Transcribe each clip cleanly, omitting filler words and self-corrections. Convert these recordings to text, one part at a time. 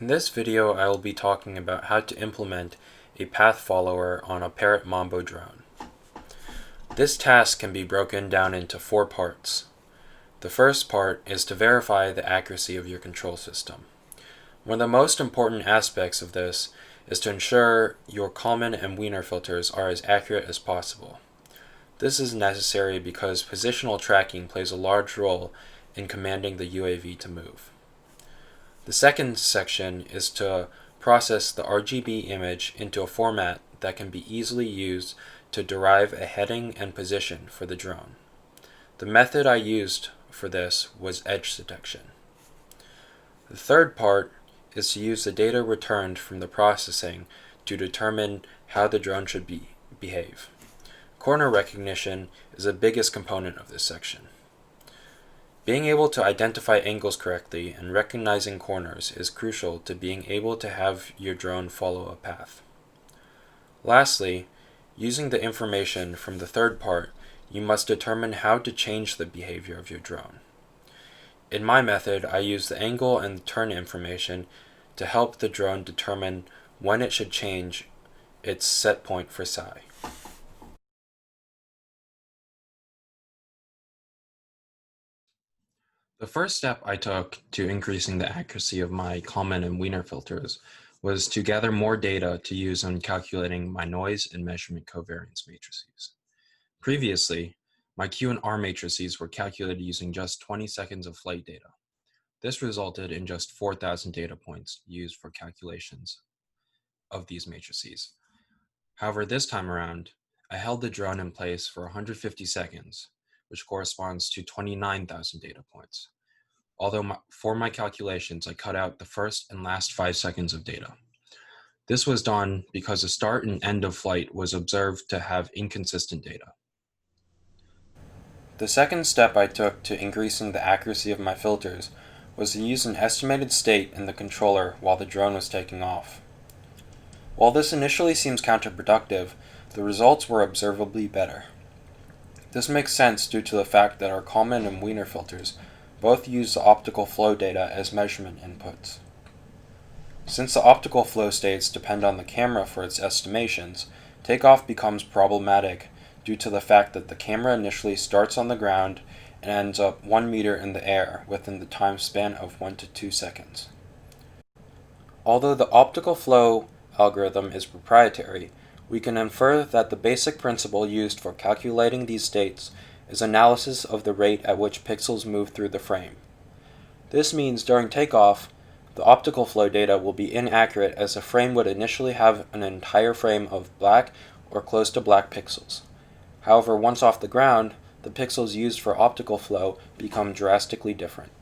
In this video, I will be talking about how to implement a path follower on a Parrot Mambo drone. This task can be broken down into 4 parts. The first part is to verify the accuracy of your control system. One of the most important aspects of this is to ensure your Kalman and Wiener filters are as accurate as possible. This is necessary because positional tracking plays a large role in commanding the UAV to move. The second section is to process the RGB image into a format that can be easily used to derive a heading and position for the drone. The method I used for this was edge detection. The third part is to use the data returned from the processing to determine how the drone should behave. Corner recognition is the biggest component of this section. Being able to identify angles correctly and recognizing corners is crucial to being able to have your drone follow a path. Lastly, using the information from the third part, you must determine how to change the behavior of your drone. In my method, I use the angle and turn information to help the drone determine when it should change its set point for psi. The first step I took to increasing the accuracy of my Kalman and Wiener filters was to gather more data to use in calculating my noise and measurement covariance matrices. Previously, my Q and R matrices were calculated using just 20 seconds of flight data. This resulted in just 4,000 data points used for calculations of these matrices. However, this time around, I held the drone in place for 150 seconds, which corresponds to 29,000 data points. Although for my calculations, I cut out the first and last 5 seconds of data. This was done because the start and end of flight was observed to have inconsistent data. The second step I took to increasing the accuracy of my filters was to use an estimated state in the controller while the drone was taking off. While this initially seems counterproductive, the results were observably better. This makes sense due to the fact that our Kalman and Wiener filters both use the optical flow data as measurement inputs. Since the optical flow states depend on the camera for its estimations, takeoff becomes problematic due to the fact that the camera initially starts on the ground and ends up 1 meter in the air within the time span of 1 to 2 seconds. Although the optical flow algorithm is proprietary, we can infer that the basic principle used for calculating these states is analysis of the rate at which pixels move through the frame. This means during takeoff, the optical flow data will be inaccurate as the frame would initially have an entire frame of black or close to black pixels. However, once off the ground, the pixels used for optical flow become drastically different.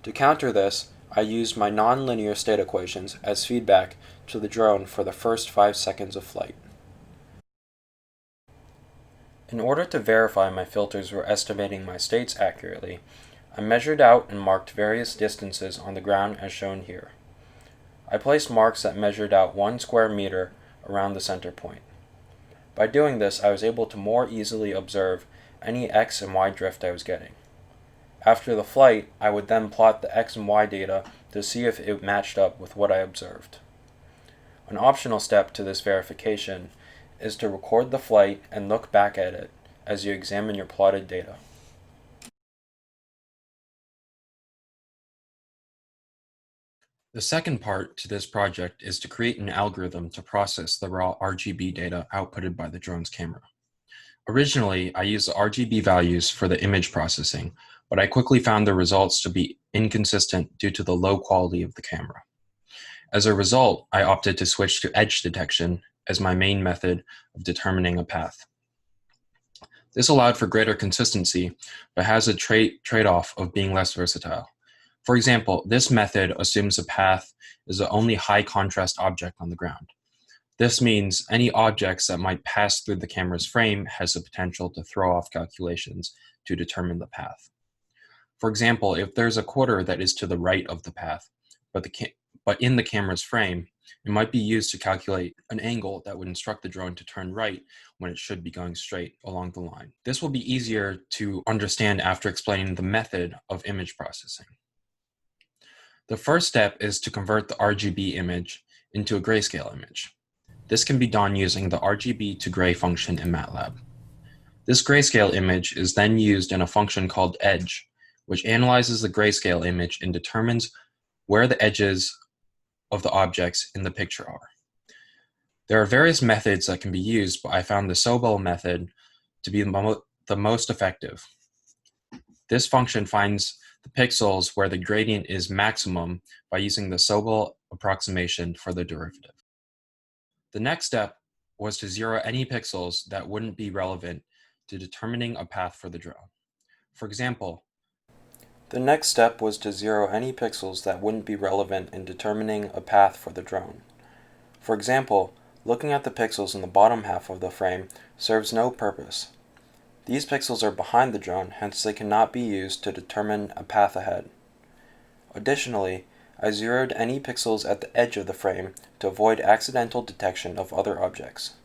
To counter this, I used my nonlinear state equations as feedback to the drone for the first 5 seconds of flight. In order to verify my filters were estimating my states accurately, I measured out and marked various distances on the ground as shown here. I placed marks that measured out 1 square meter around the center point. By doing this, I was able to more easily observe any X and Y drift I was getting. After the flight, I would then plot the X and Y data to see if it matched up with what I observed. An optional step to this verification is to record the flight and look back at it as you examine your plotted data. The second part to this project is to create an algorithm to process the raw RGB data outputted by the drone's camera. Originally, I used the RGB values for the image processing, but I quickly found the results to be inconsistent due to the low quality of the camera. As a result, I opted to switch to edge detection as my main method of determining a path. This allowed for greater consistency, but has a trade-off of being less versatile. For example, this method assumes a path is the only high contrast object on the ground. This means any objects that might pass through the camera's frame has the potential to throw off calculations to determine the path. For example, if there's a quarter that is to the right of the path, but in the camera's frame, it might be used to calculate an angle that would instruct the drone to turn right when it should be going straight along the line. This will be easier to understand after explaining the method of image processing. The first step is to convert the RGB image into a grayscale image. This can be done using the RGB to gray function in MATLAB. This grayscale image is then used in a function called edge, which analyzes the grayscale image and determines where the edges of the objects in the picture are. There are various methods that can be used, but I found the Sobel method to be the most effective. This function finds the pixels where the gradient is maximum by using the Sobel approximation for the derivative. The next step was to zero any pixels that wouldn't be relevant to determining a path for the drone. For example, the next step was to zero any pixels that wouldn't be relevant in determining a path for the drone. For example, looking at the pixels in the bottom half of the frame serves no purpose. These pixels are behind the drone, hence they cannot be used to determine a path ahead. Additionally, I zeroed any pixels at the edge of the frame to avoid accidental detection of other objects.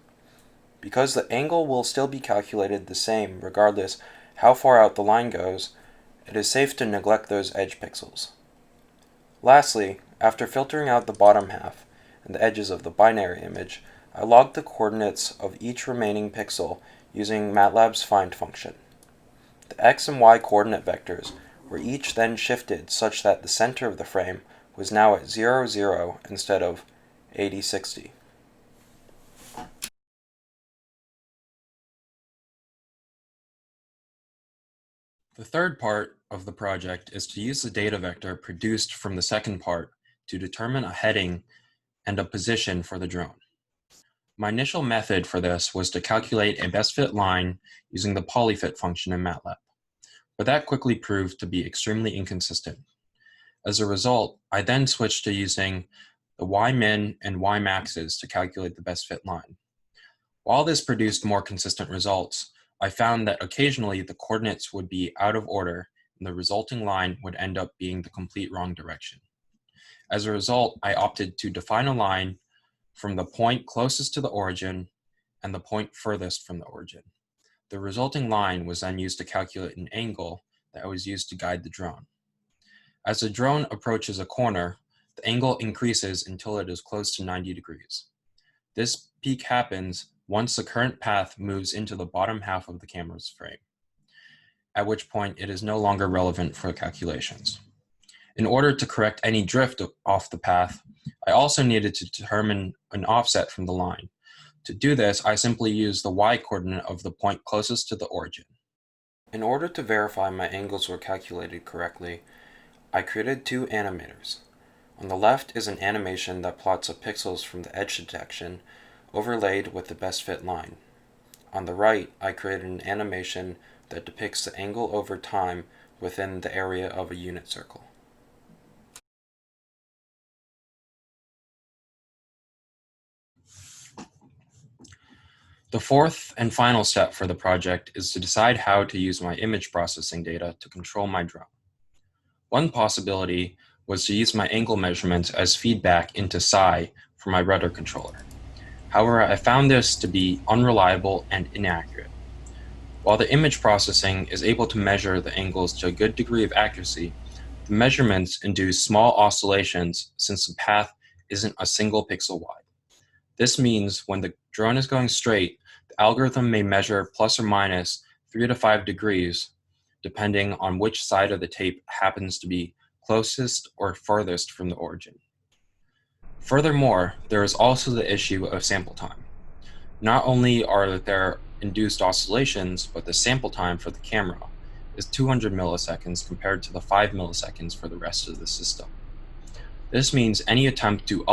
Because the angle will still be calculated the same regardless how far out the line goes, it is safe to neglect those edge pixels. Lastly, after filtering out the bottom half and the edges of the binary image, I logged the coordinates of each remaining pixel using MATLAB's find function. The x and y coordinate vectors were each then shifted such that the center of the frame was now at 0, 0 instead of 80, 60. The third part of the project is to use the data vector produced from the second part to determine a heading and a position for the drone. My initial method for this was to calculate a best fit line using the polyfit function in MATLAB, but that quickly proved to be extremely inconsistent. As a result, I then switched to using the ymin and ymaxes to calculate the best fit line. While this produced more consistent results, I found that occasionally the coordinates would be out of order and the resulting line would end up being the complete wrong direction. As a result, I opted to define a line from the point closest to the origin and the point furthest from the origin. The resulting line was then used to calculate an angle that was used to guide the drone. As the drone approaches a corner, the angle increases until it is close to 90 degrees. This peak happens once the current path moves into the bottom half of the camera's frame, at which point it is no longer relevant for calculations. In order to correct any drift off the path, I also needed to determine an offset from the line. To do this, I simply used the y-coordinate of the point closest to the origin. In order to verify my angles were calculated correctly, I created two animators. On the left is an animation that plots the pixels from the edge detection overlaid with the best fit line. On the right, I created an animation that depicts the angle over time within the area of a unit circle. The fourth and final step for the project is to decide how to use my image processing data to control my drone. One possibility was to use my angle measurements as feedback into psi for my rudder controller. However, I found this to be unreliable and inaccurate. While the image processing is able to measure the angles to a good degree of accuracy, the measurements induce small oscillations since the path isn't a single pixel wide. This means when the drone is going straight, the algorithm may measure plus or minus 3 to 5 degrees, depending on which side of the tape happens to be closest or farthest from the origin. Furthermore, there is also the issue of sample time. Not only are there induced oscillations, but the sample time for the camera is 200 milliseconds compared to the 5 milliseconds for the rest of the system. This means any attempt to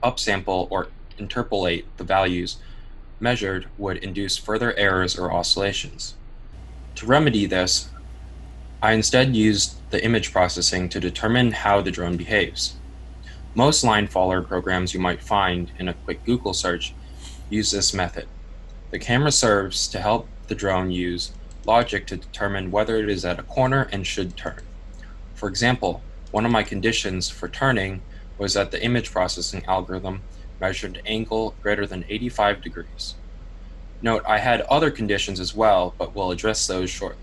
upsample or interpolate the values measured would induce further errors or oscillations. To remedy this, I instead used the image processing to determine how the drone behaves. Most line follower programs you might find in a quick Google search use this method. The camera serves to help the drone use logic to determine whether it is at a corner and should turn. For example, one of my conditions for turning was that the image processing algorithm measured an angle greater than 85 degrees. Note, I had other conditions as well, but we'll address those shortly.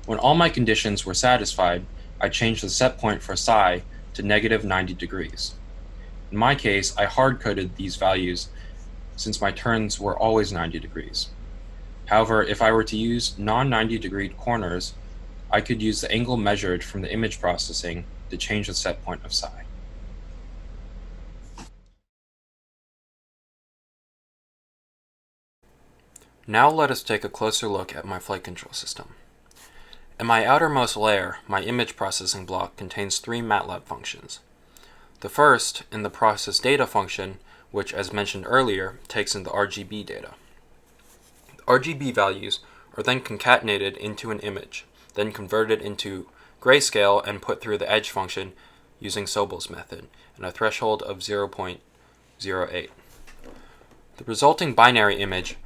When all my conditions were satisfied, I changed the set point for psi to negative 90 degrees. In my case, I hard-coded these values since my turns were always 90 degrees. However, if I were to use non-90 degree corners, I could use the angle measured from the image processing to change the set point of psi. Now let us take a closer look at my flight control system. In my outermost layer, my image processing block contains three MATLAB functions. The first, in the process data function, which, as mentioned earlier, takes in the RGB data. The RGB values are then concatenated into an image, then converted into grayscale and put through the edge function using Sobel's method, and a threshold of 0.08. The resulting binary image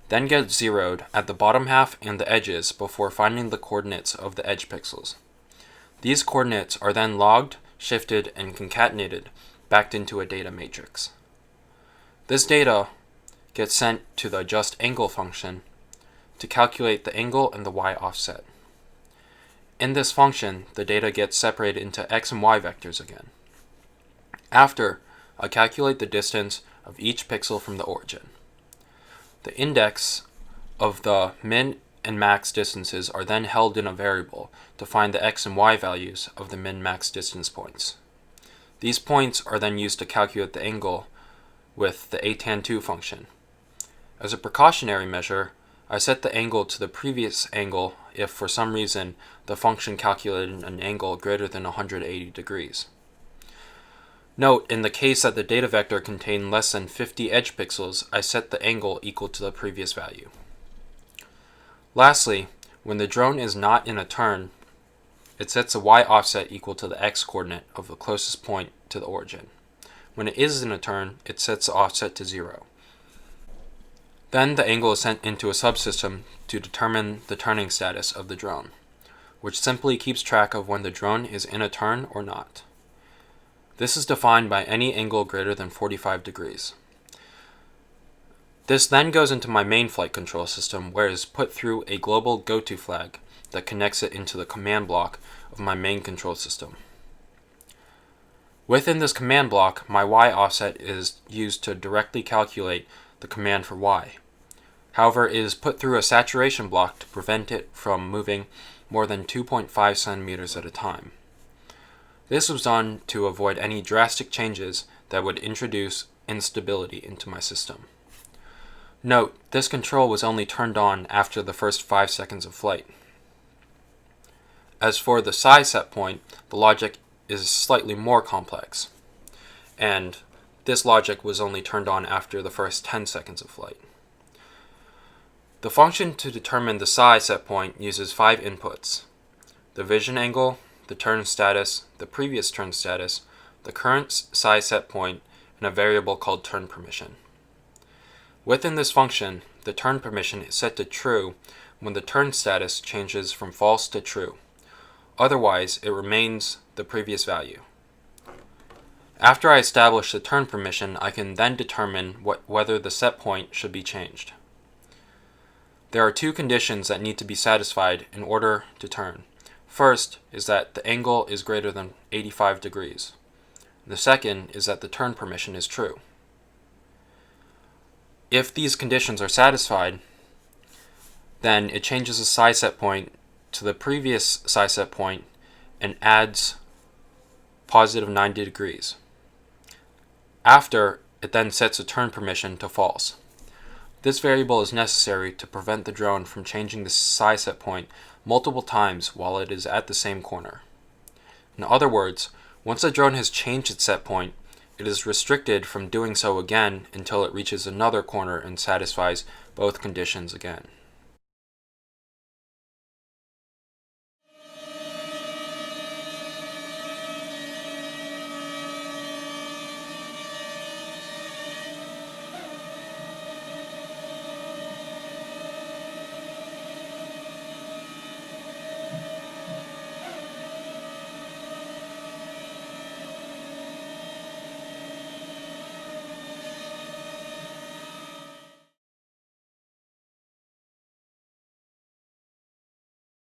then gets zeroed at the bottom half and the edges before finding the coordinates of the edge pixels. These coordinates are then logged, shifted, and concatenated back into a data matrix. This data gets sent to the adjust angle function to calculate the angle and the y offset. In this function, the data gets separated into x and y vectors again. After, I calculate the distance of each pixel from the origin. The index of the min and max distances are then held in a variable to find the x and y values of the min-max distance points. These points are then used to calculate the angle with the atan2 function. As a precautionary measure, I set the angle to the previous angle if for some reason the function calculated an angle greater than 180 degrees. Note, in the case that the data vector contained less than 50 edge pixels, I set the angle equal to the previous value. Lastly, when the drone is not in a turn, it sets a y offset equal to the x coordinate of the closest point to the origin. When it is in a turn, it sets the offset to 0. Then the angle is sent into a subsystem to determine the turning status of the drone, which simply keeps track of when the drone is in a turn or not. This is defined by any angle greater than 45 degrees. This then goes into my main flight control system, where it is put through a global goto flag that connects it into the command block of my main control system. Within this command block, my y offset is used to directly calculate the command for y. However, it is put through a saturation block to prevent it from moving more than 2.5 centimeters at a time. This was done to avoid any drastic changes that would introduce instability into my system. Note, this control was only turned on after the first 5 seconds of flight. As for the psi set point, the logic is slightly more complex, and this logic was only turned on after the first 10 seconds of flight. The function to determine the psi set point uses 5 inputs: the vision angle, the turn status, the previous turn status, the current psi set point, and a variable called turn permission. Within this function, the turn permission is set to true when the turn status changes from false to true. Otherwise, it remains the previous value. After I establish the turn permission, I can then determine whether the set point should be changed. There are 2 conditions that need to be satisfied in order to turn. First is that the angle is greater than 85 degrees. The second is that the turn permission is true. If these conditions are satisfied, then it changes the psi set point to the previous psi set point and adds positive 90 degrees. After, it then sets a turn permission to false. This variable is necessary to prevent the drone from changing the psi set point multiple times while it is at the same corner. In other words, once the drone has changed its set point, it is restricted from doing so again until it reaches another corner and satisfies both conditions again.